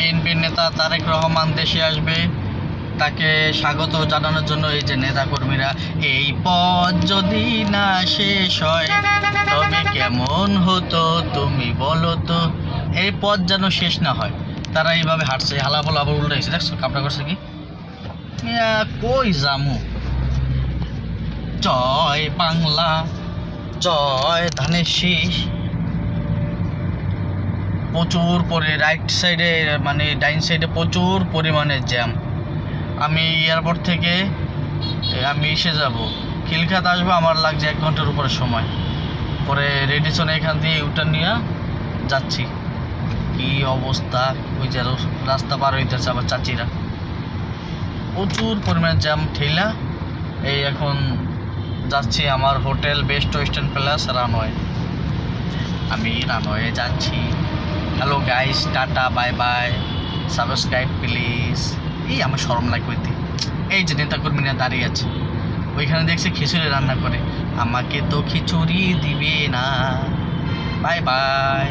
বিএনপির নেতা তারেক রহমান দেশে আসবে, তাকে স্বাগত জানানোর জন্য এই যে নেতাকর্মীরা, এই পথ যদি না শেষ হয় তবে কেমন হতো তুমি বলো তো, এই পথ যেন শেষ না হয়, তারা এইভাবে হাঁটছে। হালাফল আবার উল্টাইছে, দেখছো কাপড় করছে কি কই জামু। জয় বাংলা, জয় ধানের শীষ। প্রচুর পরে রাইট সাইডে মানে ডাইন সাইডে প্রচুর পরিমাণে জ্যাম। আমি এয়ারপোর্ট থেকে আমি এসে যাব, খিলখাত আসবো, আমার লাগছে 1 ঘন্টার উপরে সময়। পরে রেডিসন এখান দিয়ে ইউটার্ন নিয়ে যাচ্ছি। কি অবস্থা, ওই যে রাস্তা পার হইতেছে আবার চাচিরা, প্রচুর পরিমাণে জ্যাম ঠেলা। এই এখন যাচ্ছি আমার hotel Best Western Palace runway. আমি রানওয়ে যাচ্ছি। Hello guys, tata, bye bye, subscribe please. এই আমার শরম লাগবে। এই যে নেতাকর্মীরা দাঁড়িয়ে আছে, ওইখানে দেখছি খিচুড়ি রান্না করে, আমাকে তো খিচুড়ি দিবে না। Bye bye.